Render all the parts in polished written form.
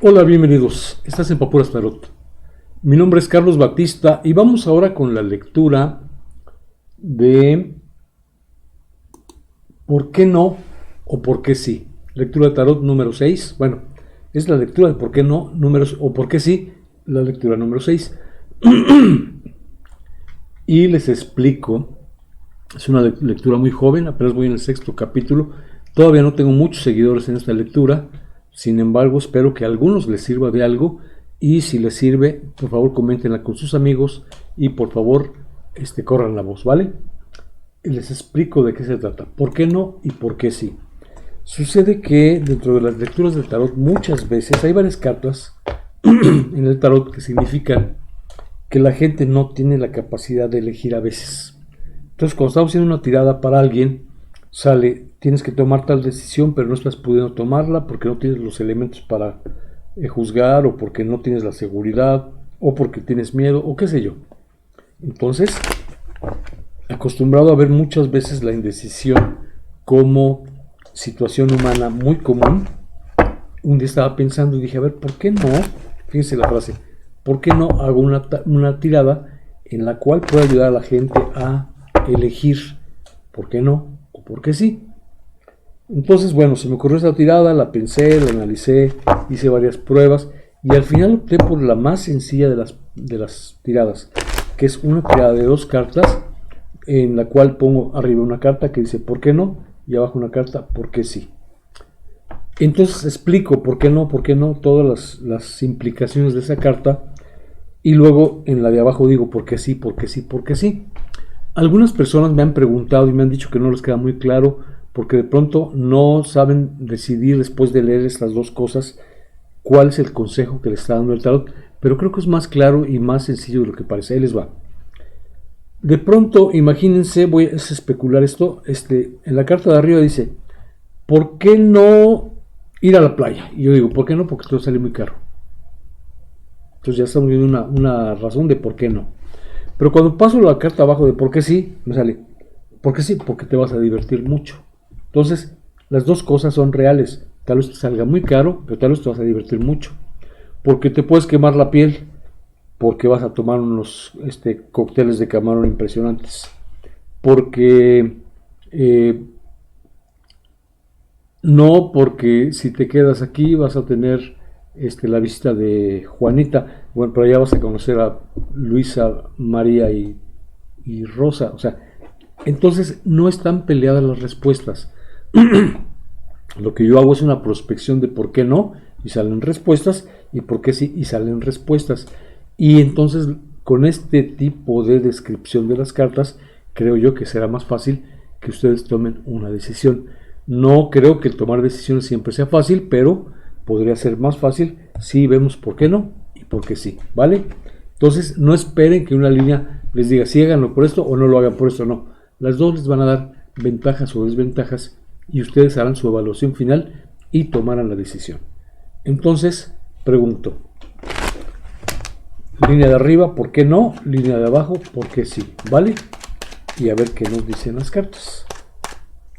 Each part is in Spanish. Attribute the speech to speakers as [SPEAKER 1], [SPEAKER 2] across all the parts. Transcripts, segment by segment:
[SPEAKER 1] Hola, bienvenidos. Estás en Papuras Tarot. Mi nombre es Carlos Batista y vamos ahora con la lectura de ¿por qué no o por qué sí? Lectura de Tarot número 6. Bueno, es la lectura de ¿por qué no? Números o ¿por qué sí? La lectura número 6. Y les explico. Es una lectura muy joven, apenas voy en el sexto capítulo. Todavía no tengo muchos seguidores en esta lectura. Sin embargo, espero que a algunos les sirva de algo. Y si les sirve, por favor coméntenla con sus amigos. Y por favor, corran la voz, ¿vale? Y les explico de qué se trata. ¿Por qué no y por qué sí? Sucede que dentro de las lecturas del tarot muchas veces hay varias cartas en el tarot que significan que la gente no tiene la capacidad de elegir a veces. Entonces, cuando estamos haciendo una tirada para alguien, sale, tienes que tomar tal decisión, pero no estás pudiendo tomarla porque no tienes los elementos para juzgar, o porque no tienes la seguridad, o porque tienes miedo, o qué sé yo. Entonces, acostumbrado a ver muchas veces la indecisión como situación humana muy común, un día estaba pensando y dije, a ver, ¿por qué no? Fíjense la frase, ¿por qué no hago una tirada en la cual pueda ayudar a la gente a elegir por qué no o por qué sí? Entonces, bueno, se me ocurrió esa tirada, la pensé, la analicé, hice varias pruebas y al final opté por la más sencilla de las tiradas, que es una tirada de dos cartas en la cual pongo arriba una carta que dice ¿por qué no? Y abajo una carta ¿por qué sí? Entonces explico por qué no, todas las implicaciones de esa carta, y luego en la de abajo digo por qué sí, por qué sí, por qué sí. Algunas personas me han preguntado y me han dicho que no les queda muy claro porque de pronto no saben decidir después de leer estas dos cosas cuál es el consejo que les está dando el tarot, pero creo que es más claro y más sencillo de lo que parece. Ahí les va. De pronto, imagínense, voy a especular esto, en la carta de arriba dice, ¿por qué no ir a la playa? Y yo digo, ¿por qué no? Porque esto sale muy caro. Entonces ya estamos viendo una razón de por qué no. Pero cuando paso la carta abajo de por qué sí, me sale, ¿por qué sí? Porque te vas a divertir mucho. Entonces, las dos cosas son reales. Tal vez te salga muy caro, pero tal vez te vas a divertir mucho. Porque te puedes quemar la piel, porque vas a tomar unos cócteles de camarón impresionantes. Porque no, porque si te quedas aquí vas a tener la visita de Juanita. Bueno, pero ya vas a conocer a Luisa, María y Rosa. O sea, entonces no están peleadas las respuestas. Lo que yo hago es una prospección de por qué no y salen respuestas, y por qué sí y salen respuestas. Y entonces con este tipo de descripción de las cartas, creo yo que será más fácil que ustedes tomen una decisión. No creo que tomar decisiones siempre sea fácil, pero podría ser más fácil si vemos por qué no y por qué sí, ¿vale? Entonces no esperen que una línea les diga si háganlo por esto o no lo hagan por esto, no. Las dos les van a dar ventajas o desventajas y ustedes harán su evaluación final y tomarán la decisión. Entonces, pregunto, línea de arriba, ¿por qué no? Línea de abajo, ¿por qué sí? ¿Vale? Y a ver qué nos dicen las cartas.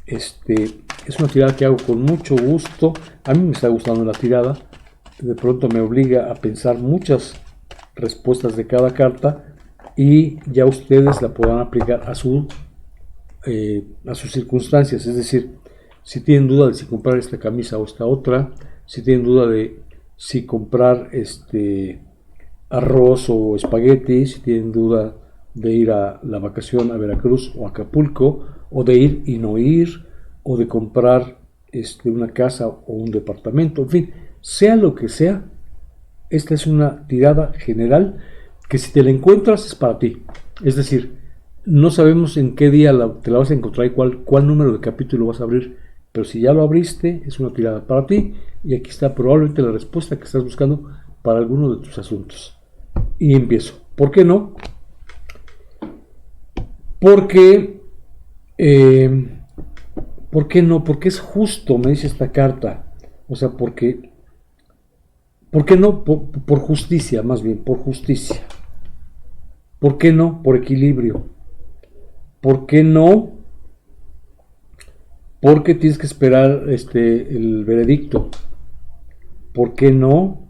[SPEAKER 1] Es una tirada que hago con mucho gusto. A mí me está gustando la tirada. De pronto me obliga a pensar muchas respuestas de cada carta y ya ustedes la podrán aplicar a sus circunstancias. Es decir, si tienen duda de si comprar esta camisa o esta otra, si tienen duda de si comprar arroz o espagueti, si tienen duda de ir a la vacación a Veracruz o Acapulco, o de ir y no ir, o de comprar una casa o un departamento, en fin, sea lo que sea, esta es una tirada general que si te la encuentras es para ti. Es decir, no sabemos en qué día te la vas a encontrar y cuál número de capítulo vas a abrir, pero si ya lo abriste, es una tirada para ti y aquí está probablemente la respuesta que estás buscando para alguno de tus asuntos. Y empiezo. ¿Por qué no? Porque, ¿por qué no? Porque es justo, me dice esta carta. O sea, ¿por qué no? Por justicia, más bien, por justicia. ¿Por qué no? Por equilibrio. ¿Por qué no? Porque tienes que esperar el veredicto. ¿Por qué no?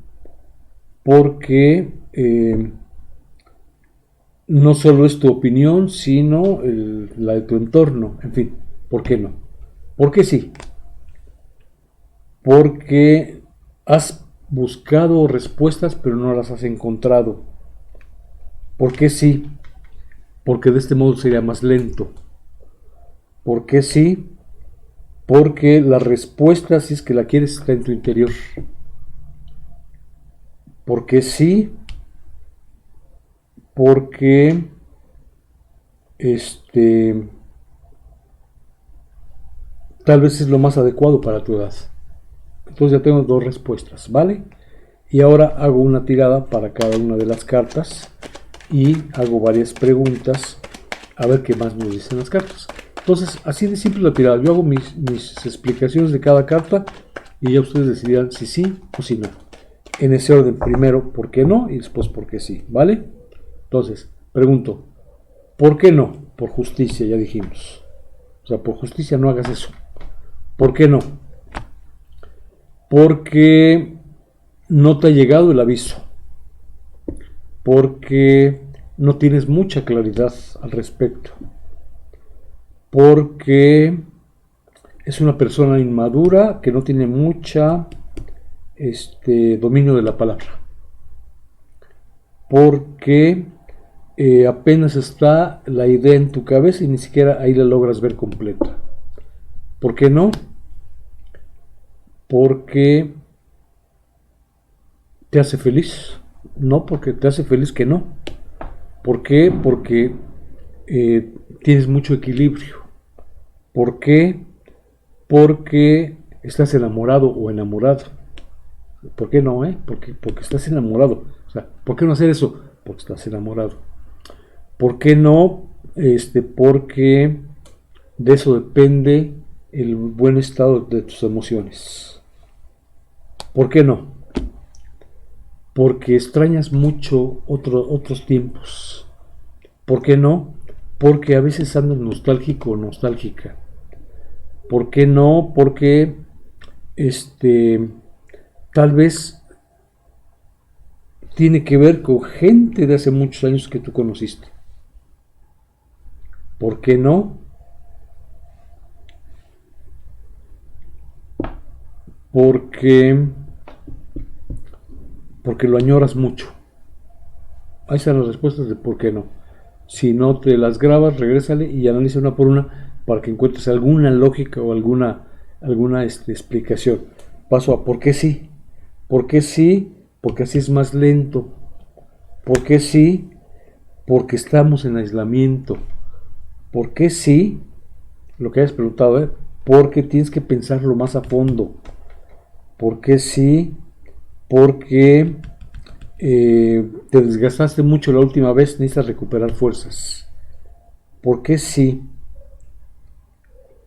[SPEAKER 1] porque no solo es tu opinión, sino la de tu entorno. En fin, ¿por qué no? ¿Por qué sí? Porque has buscado respuestas pero no las has encontrado. ¿Por qué sí? Porque de este modo sería más lento. ¿Por qué sí? Porque la respuesta, si es que la quieres, está en tu interior. ¿Por qué sí? Porque tal vez es lo más adecuado para tu edad. Entonces ya tengo dos respuestas, ¿vale? Y ahora hago una tirada para cada una de las cartas y hago varias preguntas a ver qué más nos dicen las cartas. Entonces, así de simple la tirada. Yo hago mis explicaciones de cada carta y ya ustedes decidirán si sí o si no. En ese orden, primero, ¿por qué no? Y después, ¿por qué sí? ¿Vale? Entonces, pregunto, ¿por qué no? Por justicia, ya dijimos. O sea, por justicia no hagas eso. ¿Por qué no? Porque no te ha llegado el aviso. Porque no tienes mucha claridad al respecto. Porque es una persona inmadura que no tiene mucha dominio de la palabra. Porque apenas está la idea en tu cabeza y ni siquiera ahí la logras ver completa. ¿Por qué no? Porque te hace feliz. No porque te hace feliz que no. ¿Por qué? Porque tienes mucho equilibrio. ¿Por qué? Porque estás enamorado o enamorada. ¿Por qué no? Porque estás enamorado. O sea, ¿por qué no hacer eso? Porque estás enamorado. ¿Por qué no? Porque de eso depende el buen estado de tus emociones. ¿Por qué no? Porque extrañas mucho otros tiempos. ¿Por qué no? Porque a veces andas nostálgico o nostálgica. ¿Por qué no? Porque tal vez tiene que ver con gente de hace muchos años que tú conociste. ¿Por qué no? Porque lo añoras mucho. Ahí están las respuestas de por qué no. Si no te las grabas, regrésale y analiza una por una para que encuentres alguna lógica o alguna explicación. Paso a por qué sí. ¿Por qué sí? Porque así es más lento. ¿Por qué sí? Porque estamos en aislamiento. ¿Por qué sí? Lo que hayas preguntado, porque tienes que pensarlo más a fondo. ¿Por qué sí? Porque te desgastaste mucho la última vez, necesitas recuperar fuerzas. ¿Por qué sí?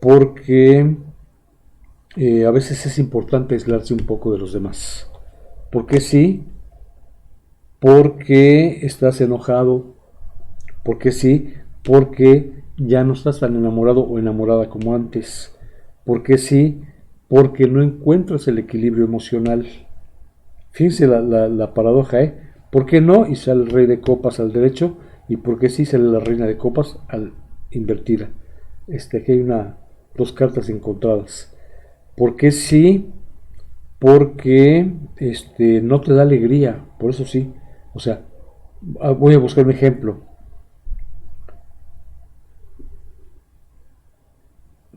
[SPEAKER 1] Porque a veces es importante aislarse un poco de los demás. ¿Por qué sí? Porque estás enojado. ¿Por qué sí? Porque ya no estás tan enamorado o enamorada como antes. ¿Por qué sí? Porque no encuentras el equilibrio emocional. Fíjense la paradoja, ¿Por qué no? Y sale el rey de copas al derecho, y por qué sí sale la reina de copas al invertida. Aquí hay dos cartas encontradas. ¿Por qué sí? Porque no te da alegría, por eso sí. O sea, voy a buscar un ejemplo.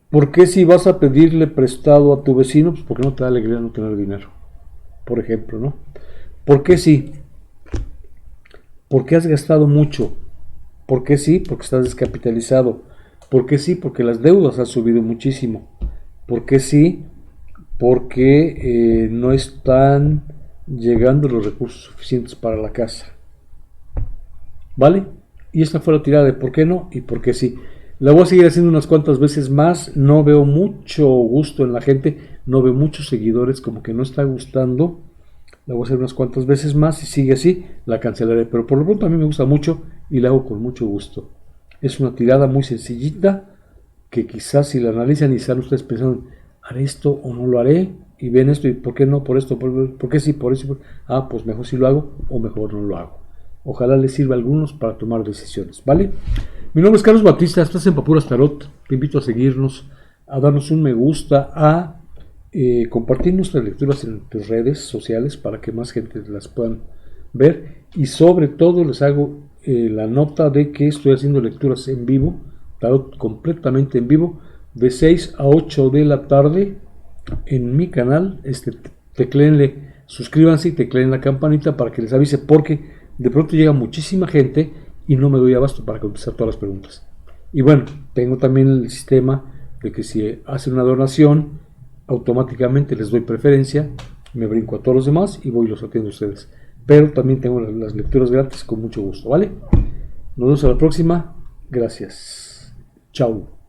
[SPEAKER 1] ¿Por qué si vas a pedirle prestado a tu vecino? Pues porque no te da alegría no tener dinero. Por ejemplo, ¿no? ¿Por qué sí? Porque has gastado mucho. ¿Por qué sí? Porque estás descapitalizado. ¿Por qué sí? Porque las deudas han subido muchísimo. ¿Por qué sí? Porque no están llegando los recursos suficientes para la casa. ¿Vale? Y esta fue la tirada de por qué no y por qué sí. La voy a seguir haciendo unas cuantas veces más. No veo mucho gusto en la gente. No veo muchos seguidores. Como que no está gustando. La voy a hacer unas cuantas veces más. Si sigue así, la cancelaré. Pero por lo pronto a mí me gusta mucho y la hago con mucho gusto. Es una tirada muy sencillita. Que quizás si la analizan y están ustedes pensando, ¿haré esto o no lo haré? y ven esto y ¿por qué no? Por esto, ¿por qué sí? Por eso. Pues mejor si lo hago o mejor no lo hago. Ojalá les sirva a algunos para tomar decisiones, ¿vale? Mi nombre es Carlos Batista, estás en Papuras Tarot. Te invito a seguirnos, a darnos un me gusta, a compartir nuestras lecturas en tus redes sociales para que más gente las puedan ver. Y sobre todo les hago la nota de que estoy haciendo lecturas en vivo, tarot completamente en vivo, de 6 a 8 de la tarde en mi canal. Tecléenle, suscríbanse y tecleen la campanita para que les avise, porque de pronto llega muchísima gente y no me doy abasto para contestar todas las preguntas. Y bueno, tengo también el sistema de que si hacen una donación, automáticamente les doy preferencia, me brinco a todos los demás y voy y los atiendo a ustedes. Pero también tengo las lecturas gratis con mucho gusto, ¿vale? Nos vemos a la próxima. Gracias. Chao.